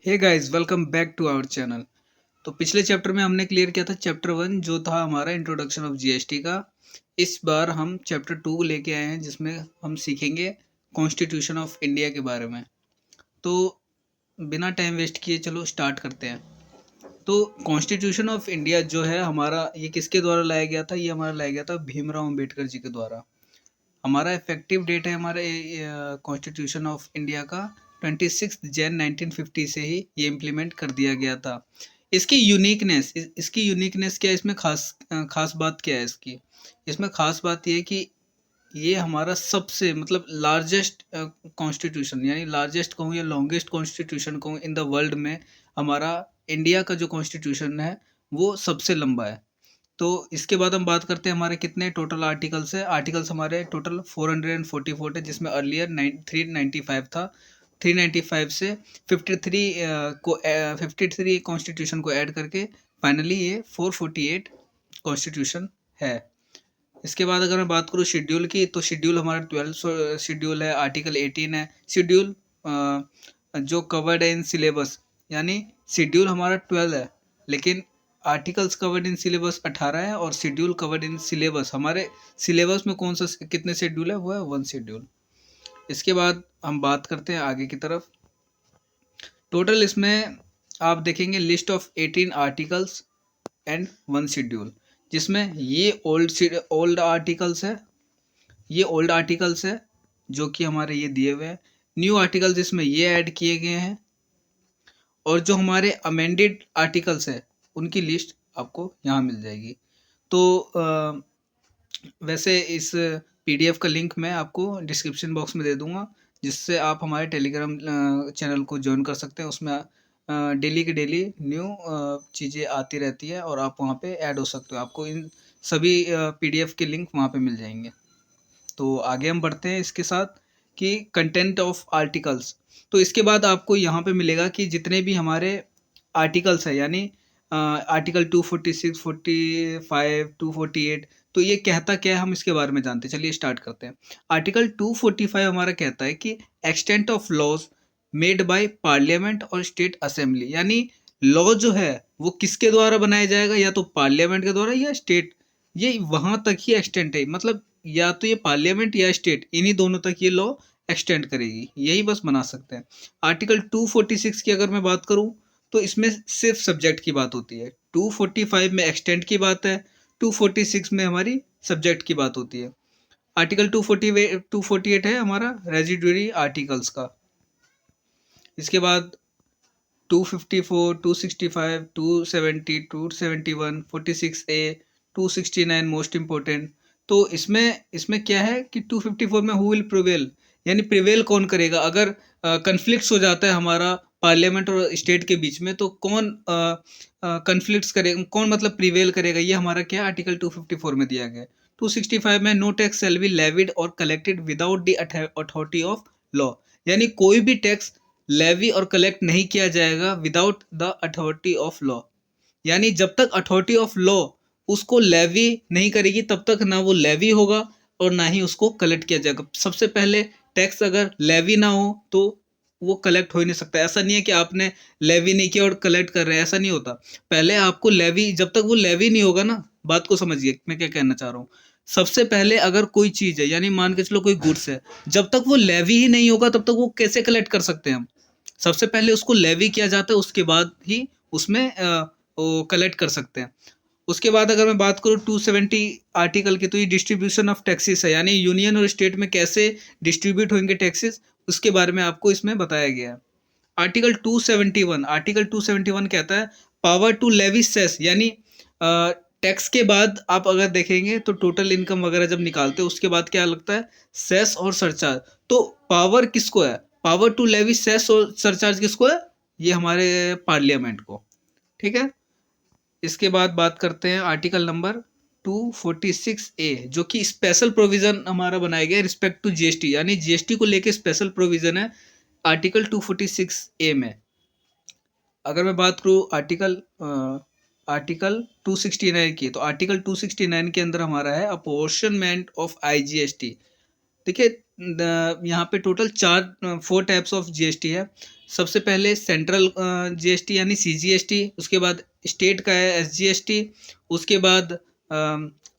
Hey guys, welcome back to our channel. तो पिछले chapter में हमने क्लियर किया था चैप्टर 1 जो था हमारा इंट्रोडक्शन ऑफ जीएसटी का। इस बार हम चैप्टर 2 लेके आए हैं जिसमें हम सीखेंगे कॉन्स्टिट्यूशन ऑफ इंडिया के बारे में। तो बिना टाइम वेस्ट किए चलो स्टार्ट करते हैं। तो कॉन्स्टिट्यूशन ऑफ इंडिया जो है हमारा, ये किसके द्वारा लाया गया था? ये हमारा लाया गया था भीमराव अम्बेडकर जी के द्वारा। हमारा इफेक्टिव डेट है हमारे कॉन्स्टिट्यूशन ऑफ इंडिया का 26 जैन 1950 से ही ये इम्प्लीमेंट कर दिया गया था। इसकी यूनिकनेस इसकी यूनिकनेस क्या है? इसमें खास बात क्या है इसकी? इसमें खास बात ये है कि ये हमारा सबसे मतलब लार्जेस्ट कॉन्स्टिट्यूशन, यानी लार्जेस्ट कहूँ या लॉन्गेस्ट कॉन्स्टिट्यूशन कहूँ इन द वर्ल्ड में, हमारा इंडिया का जो कॉन्स्टिट्यूशन है वो सबसे लंबा है। तो इसके बाद हम बात करते हैं हमारे कितने टोटल आर्टिकल्स है। आर्टिकल्स हमारे टोटल 444 है, जिसमें अर्लियर 395 था। 395 से 53 कॉन्स्टिट्यूशन को ऐड करके फाइनली ये 448 कॉन्स्टिट्यूशन है। इसके बाद अगर मैं बात करूँ शेड्यूल की, तो शेड्यूल हमारा 12 शेड्यूल है। आर्टिकल 18 है शेड्यूल जो कवर्ड है इन सिलेबस, यानी शेड्यूल हमारा 12 है, लेकिन आर्टिकल्स कवर्ड इन सिलेबस 18 है और शेड्यूल कवर्ड इन सिलेबस, हमारे सिलेबस में कौन सा कितने शेड्यूल है? वो है 1 शेड्यूल। इसके बाद हम बात करते हैं आगे की तरफ। टोटल इसमें आप देखेंगे list of 18 articles and 1 schedule, जिसमें ये ओल्ड आर्टिकल्स है, ये ओल्ड आर्टिकल्स है जो कि हमारे ये दिए हुए हैं। न्यू आर्टिकल्स इसमें ये ऐड किए गए हैं, और जो हमारे अमेंडेड आर्टिकल्स है उनकी लिस्ट आपको यहाँ मिल जाएगी। तो वैसे इस पीडीएफ का लिंक मैं आपको डिस्क्रिप्शन बॉक्स में दे दूँगा, जिससे आप हमारे टेलीग्राम चैनल को ज्वाइन कर सकते हैं। उसमें डेली की डेली न्यू चीज़ें आती रहती है और आप वहाँ पे ऐड हो सकते हो। आपको इन सभी पीडीएफ के लिंक वहाँ पे मिल जाएंगे। तो आगे हम बढ़ते हैं इसके साथ कि कंटेंट ऑफ आर्टिकल्स। तो इसके बाद आपको यहाँ पे मिलेगा कि जितने भी हमारे आर्टिकल्स हैं, यानी आर्टिकल 246, 45, 248, तो ये कहता क्या है हम इसके बारे में जानते हैं। चलिए स्टार्ट करते हैं। आर्टिकल 245 हमारा कहता है कि extent of laws made by parliament और स्टेट असेंबली, यानी लॉ जो है वो किसके द्वारा बनाया जाएगा? या तो पार्लियामेंट के द्वारा या स्टेट, ये वहां तक ही एक्सटेंट है। मतलब या तो ये पार्लियामेंट या स्टेट, इन्हीं दोनों तक ये लॉ एक्सटेंड करेगी, यही बस बना सकते हैं। आर्टिकल 246 की अगर मैं बात करूं, तो इसमें सिर्फ सब्जेक्ट की बात होती है। 245 में एक्सटेंड की बात है, 246 में हमारी सब्जेक्ट की बात होती है। आर्टिकल 248 है हमारा रेजिडुअरी आर्टिकल्स का। इसके बाद 254, 265, 270, 271, 46A, 269 मोस्ट इम्पोर्टेंट। तो इसमें इसमें क्या है कि 254 में हु विल प्रिवेल, यानी प्रिवेल कौन करेगा अगर कन्फ्लिक्ट्स हो जाता है हमारा पार्लियामेंट और स्टेट के बीच में, तो कौन कन्फ्लिक्ट्स करेगा, कौन मतलब प्रिवेल करेगा, ये हमारा क्या आर्टिकल 254 में दिया गया है। 265 में no tax shall be levied or collected without the authority of law, यानी कोई भी टैक्स लेवी और कलेक्ट नहीं किया जाएगा without the authority of law, यानी जब तक अथॉरिटी ऑफ लॉ उसको लेवी नहीं करेगी तब तक ना वो लेवी होगा और ना ही उसको कलेक्ट किया जाएगा। सबसे पहले टैक्स अगर लेवी ना हो तो वो कलेक्ट हो ही नहीं सकता। ऐसा नहीं है कि आपने लेवी नहीं किया और कलेक्ट कर रहे हैं, ऐसा नहीं होता। पहले आपको लेवी, जब तक वो लेवी नहीं होगा ना, बात को समझिए मैं क्या कहना चाह रहा हूँ। सबसे पहले अगर कोई चीज़ है, यानी मान के चलो कोई गुड्स है, जब तक वो लेवी ही नहीं होगा तब तक वो कैसे कलेक्ट कर सकते हैं हम? सबसे पहले उसको लेवी किया जाता है, उसके बाद ही उसमें वो कलेक्ट कर सकते हैं। उसके बाद अगर मैं बात करूँ 270 आर्टिकल की, तो ये डिस्ट्रीब्यूशन ऑफ टैक्सेस है, यानी यूनियन और स्टेट में कैसे डिस्ट्रीब्यूट होंगे टैक्सेस, उसके बारे में आपको इसमें बताया गया है। आर्टिकल 271 कहता है पावर टू लेवी सेस, यानी टैक्स के बाद आप अगर देखेंगे तो टोटल इनकम वगैरह जब निकालते हैं उसके बाद क्या लगता है? सेस और सरचार्ज। तो पावर किसको है? पावर टू लेवी सेस और सरचार्ज किसको है? ये हमारे पार्लियामेंट को। ठीक है। इसके बाद बात करते हैं आर्टिकल नंबर 246A, जो कि स्पेशल प्रोविजन हमारा बनाया गया है रिस्पेक्ट टू जीएसटी, यानी जीएसटी को लेके स्पेशल प्रोविजन है आर्टिकल 246A में। अगर मैं बात करूँ आर्टिकल 269 की, तो आर्टिकल 269 के अंदर हमारा है अपॉर्शनमेंट ऑफ आईजीएसटी, देखिए यहाँ पे टोटल 4 टाइप्स ऑफ जीएसटी है। सबसे पहले सेंट्रल जीएसटी यानी सीजीएसटी, उसके बाद स्टेट का है एसजीएसटी, उसके बाद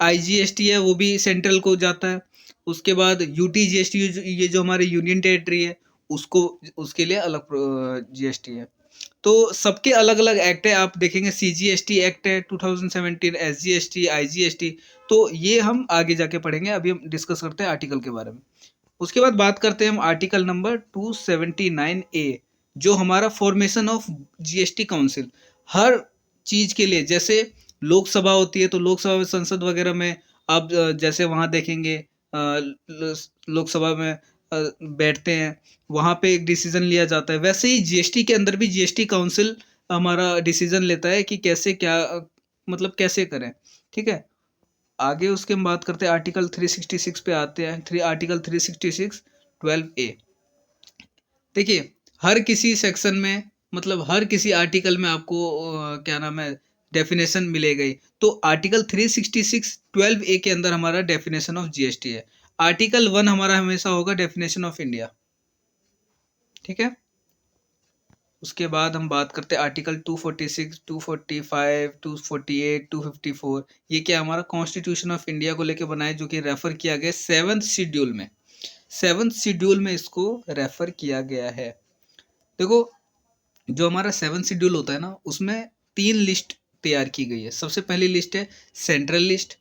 आईजीएसटी है वो भी सेंट्रल को जाता है, उसके बाद यूटीजीएसटी ये जो हमारे यूनियन टेरिटरी है उसको उसके लिए अलग जीएसटी है। तो सबके अलग अलग एक्ट है, आप देखेंगे सीजीएसटी एक्ट है 2017, एसजीएसटी, आईजीएसटी। तो ये हम आगे जाके पढ़ेंगे, अभी हम डिस्कस करते हैं आर्टिकल के बारे में। उसके बाद बात करते हैं हम आर्टिकल नंबर 279A, जो हमारा फॉर्मेशन ऑफ जीएसटी काउंसिल। हर चीज के लिए, जैसे लोकसभा होती है तो लोकसभा में संसद वगैरह में आप जैसे वहां देखेंगे लोकसभा में बैठते हैं, वहां पे एक डिसीजन लिया जाता है, वैसे ही जीएसटी के अंदर भी जीएसटी काउंसिल हमारा डिसीजन लेता है कि कैसे क्या मतलब कैसे करें। ठीक है, आगे उसके हम बात करते हैं आर्टिकल 366 पे आते हैं। Article 366 12A। देखिए हर किसी सेक्शन में मतलब हर किसी आर्टिकल में आपको क्या नाम है डेफिनेशन मिलेगी। तो आर्टिकल 366 12A के अंदर हमारा डेफिनेशन ऑफ जीएसटी है। आर्टिकल 1 हमारा हमेशा होगा डेफिनेशन ऑफ इंडिया। ठीक है, उसके बाद हम बात करते हैं आर्टिकल 246, 245, 248, 254। ये क्या हमारा कॉन्स्टिट्यूशन ऑफ इंडिया को लेकर बनाए, जो कि रेफर किया गया 7th शेड्यूल में। 7th शेड्यूल में इसको रेफर किया गया है। देखो जो हमारा 7th शेड्यूल होता है ना, उसमें 3 लिस्ट तैयार की गई है। सबसे पहली लिस्ट है सेंट्रल लिस्ट,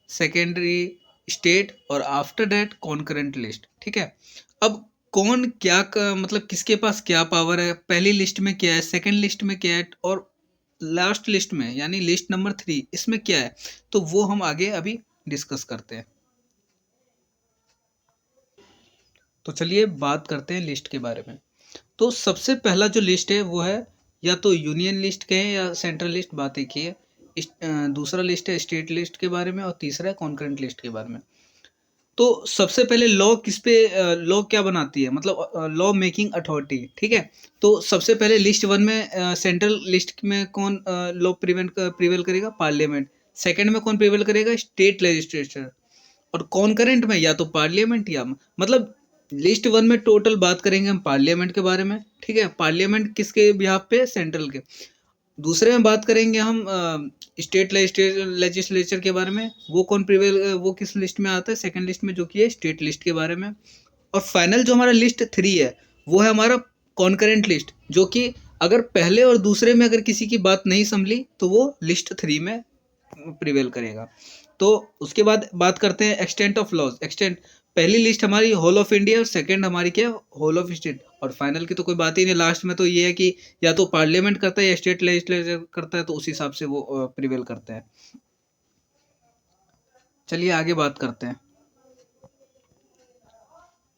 सेकेंडरी स्टेट, और आफ्टर दैट कॉन्करेंट लिस्ट। ठीक है, अब कौन क्या मतलब किसके पास क्या पावर है, पहली लिस्ट में क्या है, सेकंड लिस्ट में क्या है, और लास्ट लिस्ट में यानी लिस्ट नंबर 3 इसमें क्या है, तो वो हम आगे अभी डिस्कस करते हैं। तो चलिए बात करते हैं लिस्ट के बारे में। तो सबसे पहला जो लिस्ट है वो है या तो यूनियन लिस्ट कहें या सेंट्रल लिस्ट, बात एक ही है। दूसरा लिस्ट है स्टेट लिस्ट के बारे में, और तीसरा है कॉन्करेंट लिस्ट के बारे में। तो सबसे पहले लॉ किस पे लॉ क्या बनाती है, मतलब लॉ मेकिंग अथॉरिटी। ठीक है, तो सबसे पहले लिस्ट 1 में सेंट्रल लिस्ट में कौन लॉ प्रिवेल करेगा, पार्लियामेंट। सेकंड में कौन प्रिवेल करेगा, स्टेट लेजिस्लेचर। और कॉन्करेंट में या तो पार्लियामेंट या मतलब लिस्ट 1 में टोटल बात करेंगे हम पार्लियामेंट के बारे में। ठीक है, पार्लियामेंट किसके बिहाफ पे, सेंट्रल के। दूसरे में बात करेंगे हम स्टेट लेजिस्लेचर के बारे में, वो कौन प्रिवेल वो किस लिस्ट में आता है, सेकंड लिस्ट में, जो कि है स्टेट लिस्ट के बारे में। और फाइनल जो हमारा लिस्ट 3 है वो है हमारा कॉन्करेंट लिस्ट, जो कि अगर पहले और दूसरे में अगर किसी की बात नहीं संभली तो वो लिस्ट 3 में प्रिवेल करेगा। तो उसके बाद बात करते हैं एक्सटेंट ऑफ लॉज। एक्सटेंट, पहली लिस्ट हमारी होल ऑफ इंडिया और सेकंड हमारी क्या होल ऑफ स्टेट, और फाइनल की तो कोई बात ही नहीं। लास्ट में तो ये है कि या तो पार्लियामेंट करता है या स्टेट लेजिस्लेचर करता है, तो उस हिसाब से वो प्रिवेल करते हैं। चलिए आगे बात करते हैं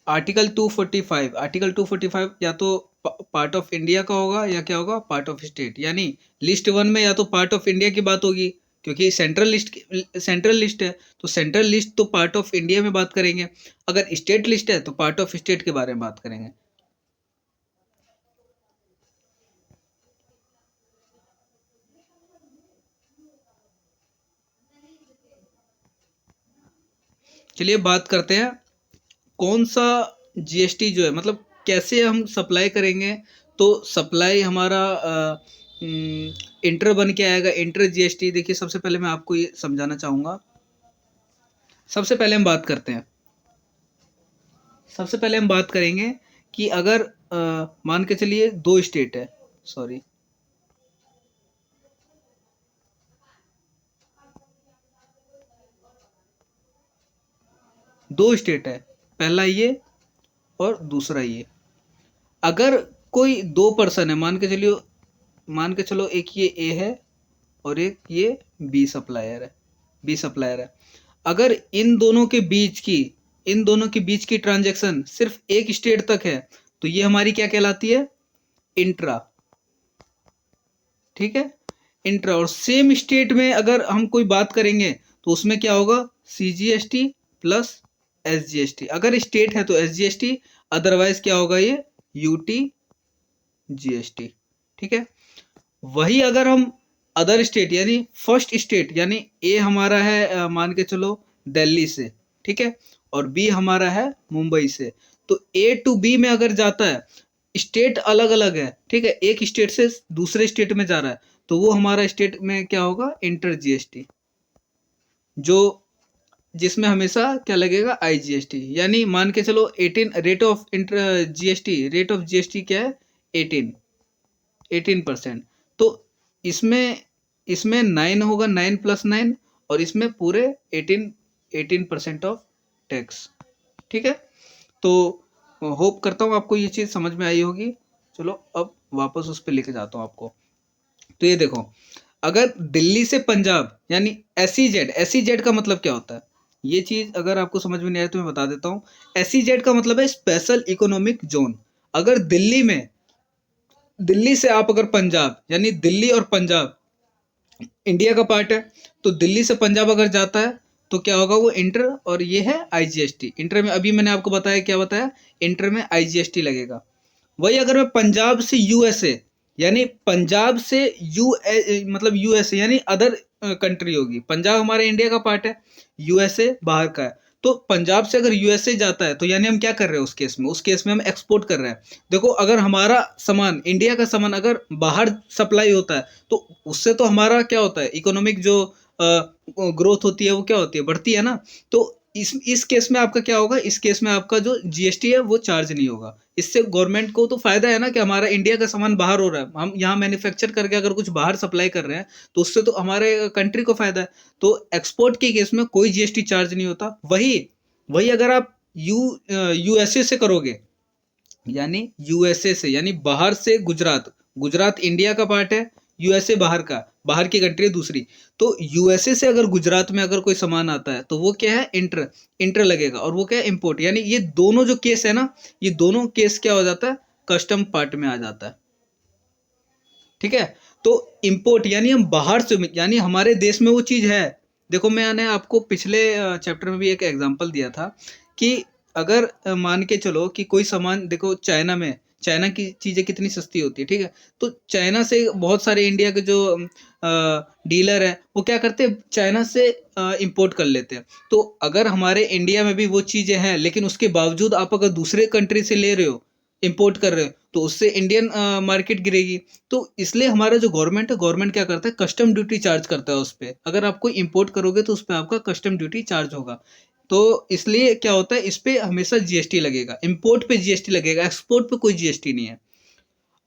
आर्टिकल 245। आर्टिकल 245 या तो पार्ट ऑफ इंडिया का होगा या क्या होगा, पार्ट ऑफ स्टेट। यानी लिस्ट 1 में या तो पार्ट ऑफ इंडिया की बात होगी, क्योंकि सेंट्रल लिस्ट है, तो सेंट्रल लिस्ट तो पार्ट ऑफ इंडिया में बात करेंगे। अगर स्टेट लिस्ट है तो पार्ट ऑफ स्टेट के बारे में बात करेंगे। चलिए बात करते हैं कौन सा जीएसटी जो है, मतलब कैसे हम सप्लाई करेंगे। तो सप्लाई हमारा इंटर बन के आएगा, इंटर जीएसटी। देखिए सबसे पहले मैं आपको ये समझाना चाहूँगा। सबसे पहले हम बात करते हैं, सबसे पहले हम बात करेंगे कि अगर मान के चलिए 2 स्टेट है, सॉरी 2 स्टेट है, पहला ये और दूसरा ये। अगर कोई 2 पर्सन है, मान के चलो एक ये ए है और एक ये बी सप्लायर है। अगर इन दोनों के बीच की ट्रांजैक्शन सिर्फ एक स्टेट तक है तो ये हमारी क्या कहलाती है, इंट्रा। ठीक है, इंट्रा। और सेम स्टेट में अगर हम कोई बात करेंगे तो उसमें क्या होगा, सीजीएसटी प्लस एसजीएसटी। अगर स्टेट है तो एसजीएसटी, अदरवाइज क्या होगा, ये यूटी जीएसटी। ठीक है, वही अगर हम अदर स्टेट यानी फर्स्ट स्टेट, यानी ए हमारा है मान के चलो दिल्ली से, ठीक है, और बी हमारा है मुंबई से। तो ए टू बी में अगर जाता है, स्टेट अलग अलग है, ठीक है, एक स्टेट से दूसरे स्टेट में जा रहा है, तो वो हमारा स्टेट में क्या होगा, इंटर जीएसटी, जो जिसमें हमेशा क्या लगेगा, आईजीएसटी। यानी मान के चलो 18 rate of inter GST, rate of GST क्या है, 18%। तो इसमें इसमें 9 होगा, 9 + 9, और इसमें पूरे 18% ऑफ टैक्स। ठीक है, तो होप करता हूँ आपको ये चीज़ समझ में आई होगी। चलो अब वापस उस पर लेके जाता हूँ आपको। तो ये देखो, अगर दिल्ली से पंजाब यानी एसईजेड, एसईजेड का मतलब क्या होता है, ये चीज अगर आपको समझ में नहीं आया तो मैं बता देता हूँ। एसईजेड का मतलब है स्पेशल इकोनॉमिक जोन। अगर दिल्ली से आप अगर पंजाब, यानी दिल्ली और पंजाब इंडिया का पार्ट है, तो दिल्ली से पंजाब अगर जाता है तो क्या होगा, वो इंटर, और ये है आईजीएसटी। इंटर में अभी मैंने आपको बताया, क्या बताया, इंटर में आईजीएसटी लगेगा। वही अगर मैं पंजाब से यूएसए, यानी पंजाब से मतलब यूएसए यानी अदर कंट्री होगी। पंजाब हमारे इंडिया का पार्ट है, यूएसए बाहर का है। तो पंजाब से अगर यूएसए जाता है तो यानी हम क्या कर रहे हैं उस केस में, उस केस में हम एक्सपोर्ट कर रहे हैं। देखो, अगर हमारा सामान, इंडिया का सामान अगर बाहर सप्लाई होता है तो उससे तो हमारा क्या होता है, इकोनॉमिक जो ग्रोथ होती है वो क्या होती है, बढ़ती है ना। तो इस केस में आपका क्या होगा, इस केस में आपका जो जीएसटी है वो चार्ज नहीं होगा। इससे गवर्नमेंट को तो फायदा है ना, कि हमारा इंडिया का सामान बाहर हो रहा है, हम यहाँ मैन्युफैक्चर करके अगर कुछ बाहर सप्लाई कर रहे हैं तो उससे तो हमारे कंट्री को फायदा है। तो एक्सपोर्ट के केस में कोई जीएसटी चार्ज नहीं होता। वही वही अगर आप यूएसए से करोगे, यानी यूएसए से, यानी बाहर से गुजरात, गुजरात इंडिया का पार्ट है, यूएसए बाहर का, बाहर की कंट्री है दूसरी। तो यूएसए से अगर गुजरात में अगर कोई सामान आता है तो वो क्या है, इंटर, इंटर लगेगा, और वो क्या है, इंपोर्ट। यानी ये दोनों जो केस है ना, ये दोनों केस क्या हो जाता है, कस्टम पार्ट में आ जाता है। ठीक है, तो इंपोर्ट यानी हम बाहर से, यानी हमारे देश में वो चीज है। देखो, मैंने आपको पिछले चैप्टर में भी एक एग्जांपल दिया था कि अगर मान के चलो कि कोई सामान, देखो चाइना में, चाइना की चीजें कितनी सस्ती होती है, ठीक है, तो चाइना से बहुत सारे इंडिया के जो डीलर है वो क्या करते हैं, चाइना से इंपोर्ट कर लेते हैं। तो अगर हमारे इंडिया में भी वो चीजें हैं, लेकिन उसके बावजूद आप अगर दूसरे कंट्री से ले रहे हो, इंपोर्ट कर रहे हो, तो उससे इंडियन मार्केट गिरेगी। तो इसलिए हमारा जो गवर्नमेंट है, गवर्नमेंट क्या करता है, कस्टम ड्यूटी चार्ज करता है उस पर। अगर आप कोई इंपोर्ट करोगे तो उस पर आपका कस्टम ड्यूटी चार्ज होगा। तो इसलिए क्या होता है, इस पे हमेशा जीएसटी लगेगा, इंपोर्ट पे जीएसटी लगेगा, एक्सपोर्ट पे कोई जीएसटी नहीं है।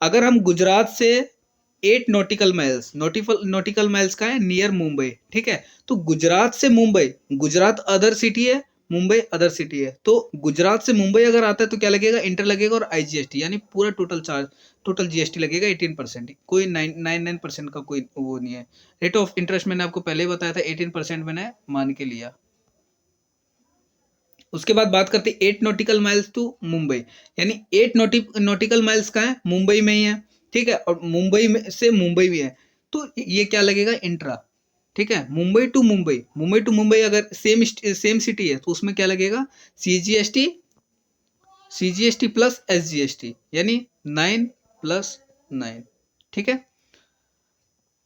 अगर हम गुजरात से 8 नॉटिकल माइल्स, नॉटिकल माइल्स का है नियर मुंबई, ठीक है, तो गुजरात से मुंबई, गुजरात अदर सिटी है, मुंबई अदर सिटी है, तो गुजरात से मुंबई अगर आता है तो क्या लगेगा, इंटर लगेगा और आईजीएसटी, यानी पूरा टोटल चार्ज, टोटल जीएसटी लगेगा 18%। कोई 9% का कोई वो नहीं है। रेट ऑफ इंटरेस्ट मैंने आपको पहले ही बताया था, 18% मैंने मान के लिया। उसके बाद बात करते हैं 8 नॉटिकल माइल्स टू मुंबई, यानी 8 नॉटिकल माइल्स का है, मुंबई में ही है, ठीक है, और मुंबई में से मुंबई भी है, तो ये क्या लगेगा, इंट्रा। ठीक है, मुंबई टू मुंबई, मुंबई टू मुंबई अगर सेम सिटी है तो उसमें क्या लगेगा, सीजीएसटी, सीजीएसटी प्लस एसजीएसटी, यानी 9 + 9। ठीक है,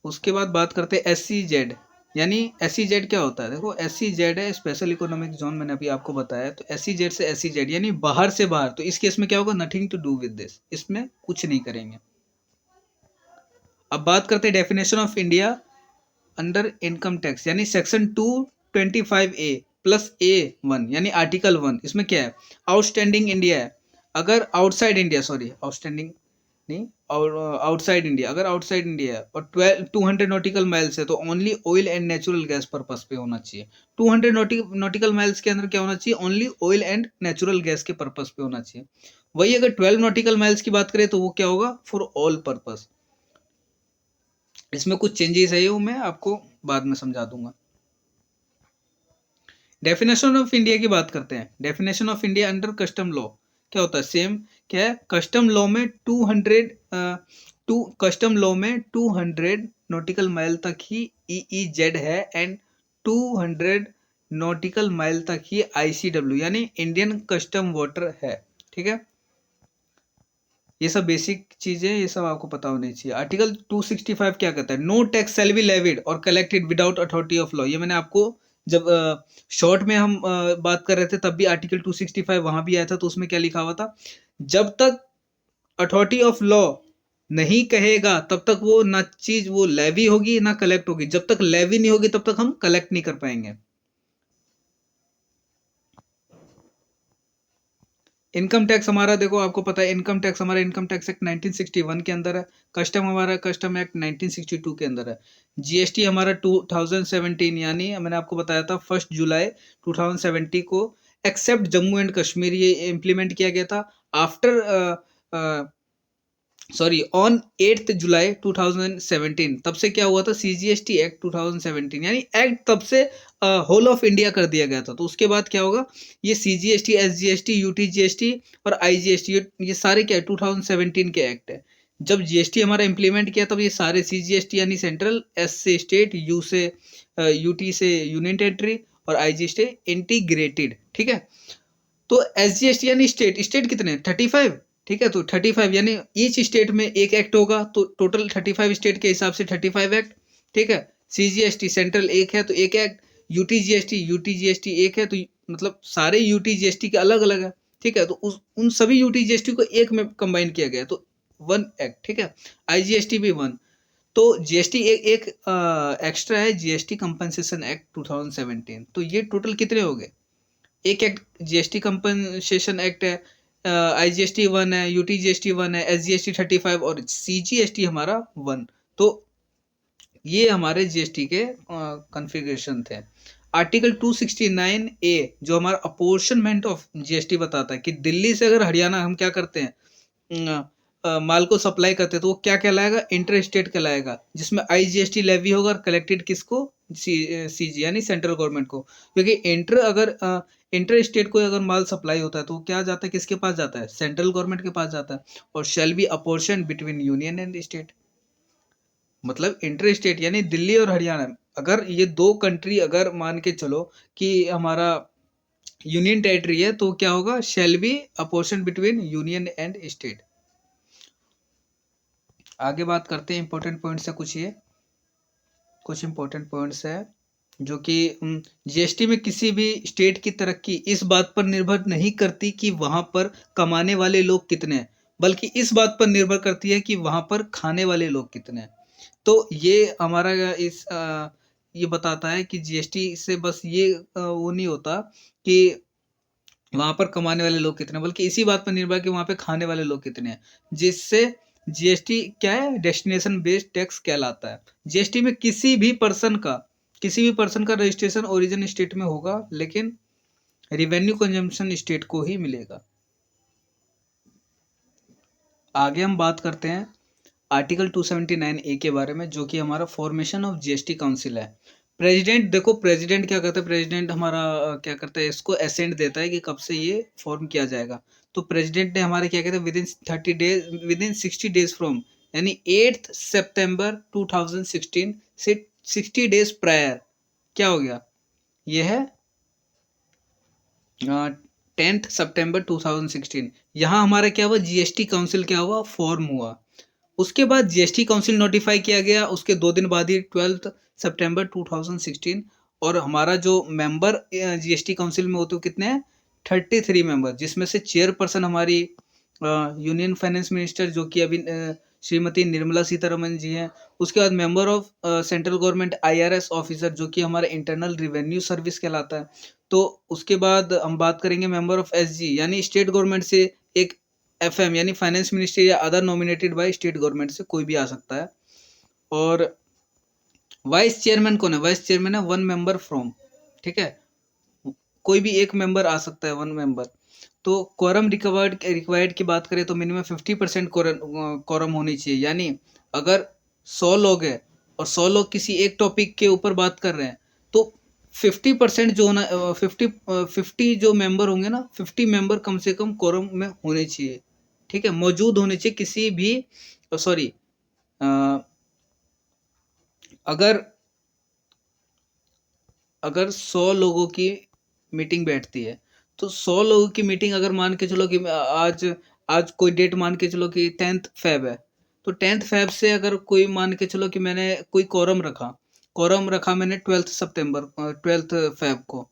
उसके बाद बात करते हैं एससीजेड, यानी एससीजेड क्या होता है, देखो एससीजेड है स्पेशल इकोनॉमिक जोन, मैंने अभी आपको बताया। तो एससीजेड से एससीजेड यानी बाहर से बाहर, तो इस केस में क्या होगा, nothing to do with this, इसमें कुछ नहीं करेंगे। अब बात करते हैं definition of India under income tax, यानी सेक्शन 225A+A1, यानी आर्टिकल 1, इसमें क्या है, आउटस्टैंडिंग इंडिया है, अगर आउटसाइड इंडिया, सॉरी आउटस्टैंडिंग नहीं, और आउटसाइड इंडिया, अगर आउटसाइड इंडिया है और 200 नॉटिकल माइल्स है, तो only oil and natural gas purpose पे होना चाहिए। 200 नॉटिकल माइल्स के अंदर क्या होना चाहिए, only oil and natural gas के पर्पस पे होना चाहिए। वही अगर 12 नॉटिकल माइल्स की बात करें तो वो क्या होगा, फॉर ऑल पर्पस। इसमें कुछ चेंजेस है, वो मैं आपको बाद में समझा दूंगा। डेफिनेशन ऑफ इंडिया की बात करते हैं। Definition of India under custom law क्या होता है, सेम क्या है, कस्टम लॉ में 200 नॉटिकल माइल तक ही ईईजेड है, एंड 200 नॉटिकल माइल तक ही आईसीडब्ल्यू, यानी इंडियन कस्टम वाटर है। ठीक है, ये सब बेसिक चीजें, ये सब आपको पता होनी चाहिए। आर्टिकल 265 क्या कहता है, no tax shall be levied or collected without authority of law, ये मैंने आपको जब शॉर्ट में हम बात कर रहे थे तब भी आर्टिकल 265 वहां भी आया था, तो उसमें क्या लिखा हुआ था, जब तक अथॉरिटी ऑफ लॉ नहीं कहेगा तब तक वो ना चीज वो लेवी होगी ना कलेक्ट होगी, जब तक लेवी नहीं होगी तब तक हम कलेक्ट नहीं कर पाएंगे। इनकम टैक्स हमारा देखो, आपको पता है इनकम टैक्स हमारा, इनकम टैक्स एक्ट 1961 के अंदर है, कस्टम हमारा कस्टम एक्ट 1962 के अंदर है, जीएसटी हमारा 2017 यानी मैंने आपको बताया था 1 जुलाई 2017 को एक्सेप्ट जम्मू एंड कश्मीर ये इम्प्लीमेंट किया गया था। आफ्टर ऑन 8 जुलाई 2017 तब से क्या हुआ था, सीजीएसटी एक्ट 2017 यानी एक्ट तब से होल ऑफ इंडिया कर दिया गया था। तो उसके बाद क्या होगा, ये सीजीएसटी, एसजीएसटी, यूटीजीएसटी और आईजीएसटी ये सारे क्या है 2017 के एक्ट है। जब जीएसटी हमारा इंप्लीमेंट किया तब ये सारे सीजीएसटी यानी सेंट्रल, एस से स्टेट, यू से यूटी से यूनियन टेरिटरी और आईजीएसटी इंटीग्रेटेड, ठीक है। तो एसजीएसटी यानी स्टेट, स्टेट कितने 35, ठीक है। तो 35 यानी ईच स्टेट में एक एक्ट होगा, तो टोटल 35 स्टेट के हिसाब से 35 एक्ट, ठीक है। सीजीएसटी सेंट्रल एक है तो एक एक्ट, यूटीजीएसटी एक है तो मतलब सारे यूटीजीएसटी के अलग अलग है, ठीक है। तो उन सभी यूटीजीएसटी को एक में कंबाइन किया गया तो 1 एक्ट, ठीक है। आईजीएसटी भी 1। तो जीएसटी एक एक्स्ट्रा है, जीएसटी कंपनसेशन एक्ट 2017। तो ये टोटल कितने हो गए, एक एक्ट जीएसटी कंपनसेशन एक्ट है, आईजीएसटी 1 है, यूटीजीएसटी 1 है, एसजीएसटी 35 और सीजीएसटी हमारा 1। तो ये हमारे जीएसटी के कॉन्फ़िगरेशन थे। आर्टिकल 269 ए जो हमारा अपोर्शनमेंट ऑफ जीएसटी बताता है कि दिल्ली से अगर हरियाणा हम क्या करते हैं, माल को सप्लाई करते हैं तो वो क्या कहलाएगा, इंटर स्टेट कहलाएगा, जिसमें आईजीएसटी लेवी होगा और कलेक्टेड किसको, सीजी यानी सेंट्रल गवर्नमेंट को। क्योंकि इंटर स्टेट को अगर माल सप्लाई होता है तो वो क्या जाता है, किसके पास जाता है, सेंट्रल गवर्नमेंट के पास जाता है। और shall be apportion between union and state, मतलब इंटर स्टेट यानी दिल्ली और हरियाणा, अगर ये दो कंट्री अगर मान के चलो कि हमारा यूनियन टेरिटरी है तो क्या होगा, shall be apportion between union and state. आगे बात करते हैं, इंपॉर्टेंट पॉइंट्स है कुछ, ये कुछ इंपॉर्टेंट पॉइंट्स है जो कि जीएसटी में किसी भी स्टेट की तरक्की इस बात पर निर्भर नहीं करती कि वहां पर कमाने वाले लोग कितने हैं, बल्कि इस बात पर निर्भर करती है कि वहां पर खाने वाले लोग कितने हैं। तो ये हमारा ये बताता है कि जीएसटी से बस ये वो नहीं होता कि वहां पर कमाने वाले लोग कितने, बल्कि इसी बात पर निर्भर है कि वहां पे खाने वाले लोग कितने हैं, जिससे जीएसटी क्या है, डेस्टिनेशन बेस्ड टैक्स कहलाता है। जीएसटी में किसी भी पर्सन का रजिस्ट्रेशन ओरिजिन स्टेट में होगा, लेकिन रिवेन्यू कंजम्पशन स्टेट को ही मिलेगा। आगे हम बात करते हैं आर्टिकल 279 ए के बारे में, जो कि हमारा फॉर्मेशन ऑफ जीएसटी काउंसिल है। प्रेसिडेंट, देखो प्रेसिडेंट क्या करता है, प्रेसिडेंट हमारा क्या करता है, इसको एसेंट देता है कि कब से ये फॉर्म किया जाएगा। तो प्रेसिडेंट ने हमारे क्या कहते हैं, विद इन 60 डेज फ्रॉम यानी 8 सितंबर 2016 से 60 डेज प्रायर क्या हो गया, ये है 10 सितंबर 2016, यहाँ हमारा क्या हुआ, जीएसटी काउंसिल क्या हुआ, फॉर्म हुआ। उसके बाद जीएसटी काउंसिल नोटिफाई किया गया, उसके 2 दिन बाद ही 12 सितंबर 2016। और हमारा जो मेंबर जीएसटी काउंसिल में होते हैं कितने हैं, 33 मेंबर, जिसमें से चेयरपर्सन हमारी यूनियन फाइनेंस मिनिस्टर जो कि अभी श्रीमती निर्मला सीतारमन जी हैं। उसके बाद member of central government IRS officer जो कि हमारा इंटरनल रिवेन्यू सर्विस कहलाता है। तो उसके बाद हम बात करेंगे मेंबर ऑफ एसजी यानी स्टेट गवर्नमेंट से एक एफएम यानी फाइनेंस मिनिस्ट्री या other nominated by state government से कोई भी आ सकता है। और वाइस चेयरमैन कौन है, वाइस चेयरमैन है 1 मेंबर फ्रॉम, ठीक है, कोई भी एक मेंबर आ सकता है 1 मेंबर। तो क्वारम रिक्वायर्ड की बात करें तो मिनिमम 50% क्वारम होनी चाहिए, यानी अगर 100 लोग हैं और 100 लोग किसी एक टॉपिक के ऊपर बात कर रहे हैं तो 50% जो होना 50 जो मेंबर होंगे ना, 50 मेंबर कम से कम क्वारम में होने चाहिए, ठीक है, मौजूद होने चाहिए किसी भी सॉरी अगर अगर 100 लोगों की मीटिंग बैठती है तो 100 लोगों की मीटिंग अगर मान के चलो कि आज आज कोई डेट मान के चलो कि 10th फेब है, तो 10th फेब से अगर कोई मान के चलो कि मैंने कोई कोरम रखा कोरम रखा मैंने 12 फेब को।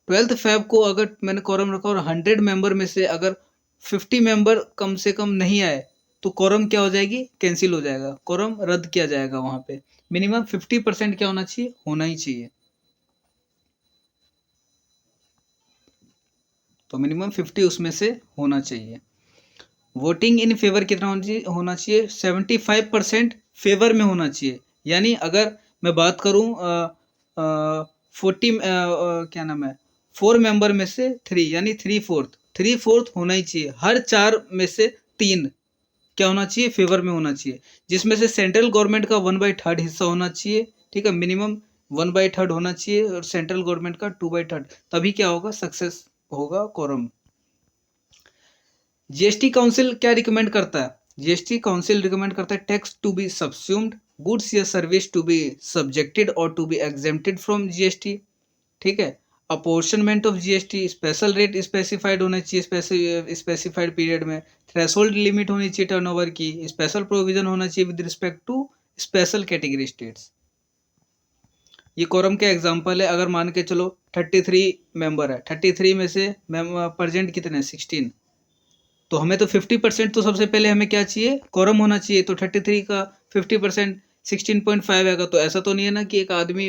12 फेब को अगर मैंने कोरम रखा और 100 मेंबर में से अगर 50 मेंबर कम से कम नहीं आए तो कोरम क्या हो जाएगी, कैंसिल हो जाएगा, कोरम रद्द किया जाएगा। वहां पे मिनिमम 50% क्या होना चाहिए, होना ही चाहिए। तो मिनिमम 50 उसमें से होना चाहिए। वोटिंग इन फेवर कितना होना चाहिए 75% फेवर में होना चाहिए। यानी अगर मैं बात करूं 40 क्या नाम है 4 मेंबर में से 3 यानी 3/4 होना ही चाहिए। हर 4 में से 3 क्या होना चाहिए, फेवर में होना चाहिए, जिसमें से सेंट्रल गवर्नमेंट का 1/3 हिस्सा होना चाहिए। ठीक है, मिनिमम 1/3 होना चाहिए और सेंट्रल गवर्नमेंट का 2/3, तभी क्या होगा, सक्सेस होगा कोरम। जीएसटी काउंसिल क्या रिकमेंड करता है, जीएसटी काउंसिल रिकमेंड करता है tax to be subsumed, goods या सर्विस टू बी सब्जेक्टेड और to be exempted from GST. ठीक है, apportionment of GST, special rate specified होना चाहिए स्पेसिफाइड पीरियड में, थ्रेशोल्ड लिमिट होनी चाहिए टर्नओवर की, स्पेशल प्रोविजन होना चाहिए with respect to special category states. ये कोरम के एग्जांपल है। अगर मान के चलो 33 मेंबर है, 33 में से प्रेजेंट कितने 16, तो हमें तो 50% तो सबसे पहले हमें क्या चाहिए, कोरम होना चाहिए। तो 33 का 50% 16.5 आएगा। तो ऐसा तो नहीं है ना कि एक आदमी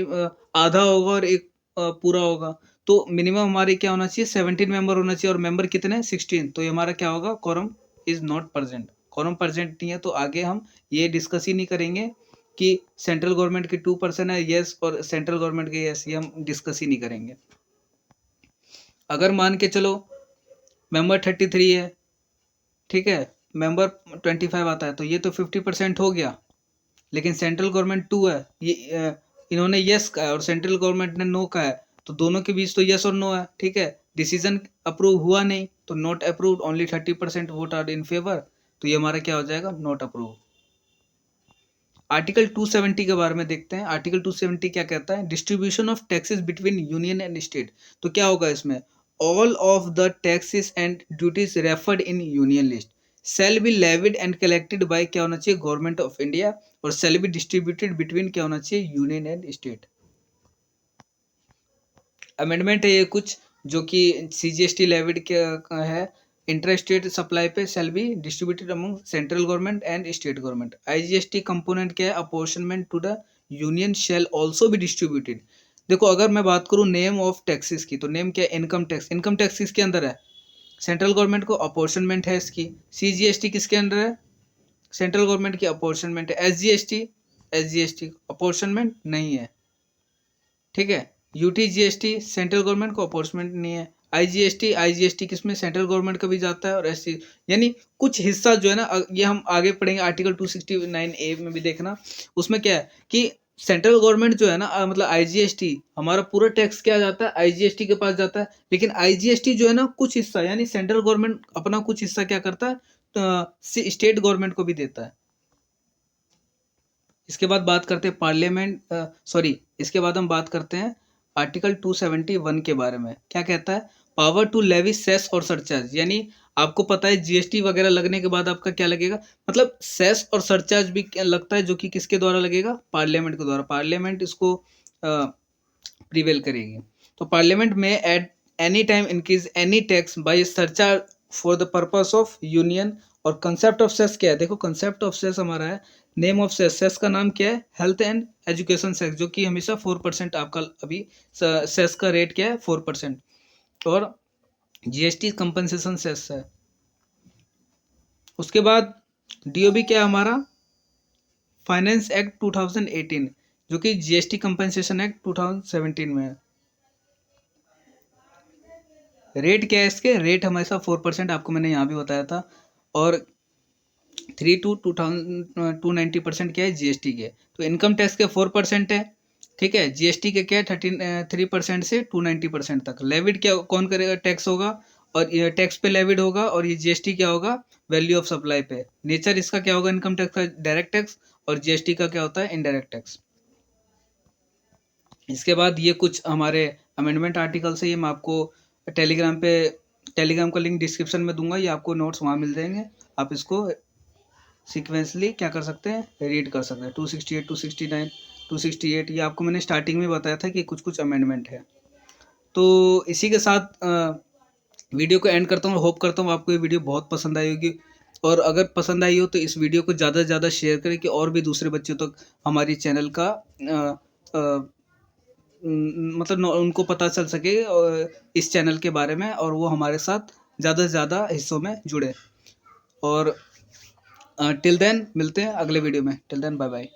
आधा होगा और एक पूरा होगा। तो मिनिमम हमारे क्या होना चाहिए, 17 मेंबर होना चाहिए, और मेंबर कितने 16। तो ये हमारा क्या होगा, quorum is not present. Quorum present नहीं है तो आगे हम ये डिस्कस ही नहीं करेंगे कि सेंट्रल गवर्नमेंट के 2% है यस और सेंट्रल गवर्नमेंट के यस, ये हम डिस्कस ही नहीं करेंगे। अगर मान के चलो मेंबर 33 है, ठीक है, मेंबर 25 आता है, तो ये तो 50% हो गया। लेकिन सेंट्रल गवर्नमेंट 2 है, ये इन्होंने यस कहा है और सेंट्रल गवर्नमेंट ने नो कहा है, तो दोनों के बीच तो यस और नो है। ठीक है, डिसीजन अप्रूव हुआ नहीं तो not approved, only 30% vote are in favour, तो ये हमारा क्या हो जाएगा, नॉट अप्रूव। आर्टिकल 270 के बारे में देखते हैं। आर्टिकल 270 क्या कहता है, distribution of taxes between union and state. तो क्या होगा इसमें, all of the taxes and duties referred in union list shall be levied and collected by क्या होना चाहिए, गवर्नमेंट ऑफ इंडिया, और shall be distributed between क्या होना चाहिए, यूनियन एंड स्टेट। अमेंडमेंट है ये कुछ जो कि सीजीएसटी लेविड क्या है, इंटर स्टेट सप्लाई पे shall be distributed among central government and state government. IGST component क्या है, apportionment to the union shall also be distributed। देखो अगर मैं बात करूं नेम ऑफ टैक्सेस की, तो नेम क्या है, इनकम टैक्स। इनकम टैक्स किसके अंदर है, सेंट्रल गवर्नमेंट को, अपॉर्शनमेंट है इसकी। सीजीएसटी किसके अंडर है, सेंट्रल गवर्नमेंट की अपॉर्शनमेंट है। एसजीएसटी अपॉर्शनमेंट नहीं है। ठीक है, यूटीजीएसटी सेंट्रल गवर्नमेंट को अपॉर्शनमेंट नहीं है। आईजीएसटी किसमें, सेंट्रल गवर्नमेंट का भी जाता है, और एससी यानी कुछ हिस्सा जो है ना, ये हम आगे पढ़ेंगे आर्टिकल 269A में भी देखना। उसमें क्या है कि सेंट्रल गवर्नमेंट जो है ना, मतलब आईजीएसटी हमारा पूरा टैक्स क्या जाता है, आईजीएसटी के पास जाता है। लेकिन आईजीएसटी जो है ना, कुछ हिस्सा यानी सेंट्रल गवर्नमेंट अपना कुछ हिस्सा क्या करता है, तो स्टेट गवर्नमेंट को भी देता है। इसके बाद बात करते हैं इसके बाद हम बात करते हैं आर्टिकल 271 के बारे में। क्या कहता है, पावर टू लेवी सेस और सरचार्ज। यानी आपको पता है जीएसटी वगैरह लगने के बाद आपका क्या लगेगा, मतलब सेस और सरचार्ज भी लगता है, जो कि किसके द्वारा लगेगा, पार्लियामेंट के द्वारा। पार्लियामेंट इसको प्रिवेल करेगी। तो पार्लियामेंट में at any time increase any tax bye surcharge for the purpose of union. और कंसेप्ट ऑफ सेस क्या है, देखो कंसेप्ट ऑफ सेस हमारा है, नेम ऑफ सेस, सेस का नाम क्या है, हेल्थ एंड एजुकेशन सेस, जो कि हमेशा 4% आपका अभी सेस का रेट क्या है 4%। और जीएसटी कंपनसेशन सेस है। उसके बाद डीओबी क्या है हमारा, फाइनेंस एक्ट 2018, जो कि जीएसटी कंपनसेशन एक्ट 2017 में है। रेट क्या है इसके, रेट हमेशा 4%, आपको मैंने यहाँ भी बताया था। और 290% क्या है जीएसटी के। तो इनकम टैक्स के 4% है, ठीक है, जीएसटी के क्या है 3% से 290% तक। लेविड क्या कौन करेगा, टैक्स होगा, और ये टैक्स पे लेविड होगा, और ये जीएसटी क्या होगा, वैल्यू ऑफ सप्लाई पे। नेचर इसका क्या होगा, इनकम टैक्स का डायरेक्ट टैक्स, और जीएसटी का क्या होता है, इनडायरेक्ट टैक्स। इसके बाद ये कुछ हमारे अमेंडमेंट आर्टिकल्स है, ये मैं आपको टेलीग्राम का लिंक डिस्क्रिप्शन में दूंगा, ये आपको नोट्स वहाँ मिल जाएंगे। आप इसको सीक्वेंसली क्या कर सकते हैं, रीड कर सकते हैं। 268, 269, 268 ये आपको मैंने स्टार्टिंग में बताया था कि कुछ-कुछ अमेंडमेंट है। तो इसी के साथ वीडियो को एंड करता हूँ और होप करता हूँ आपको ये वीडियो बहुत पसंद आई होगी और अगर पसंद आई हो तो इस वीडियो को ज़्यादा से ज़्यादा शेयर करें कि और भी दूसरे बच्चों तक हमारी चैनल का मतलब उनको पता चल सके इस चैनल के बारे में और वो हमारे साथ ज़्यादा से ज़्यादा हिस्सों में जुड़े और टिल देन मिलते हैं अगले वीडियो में। Till then bye bye.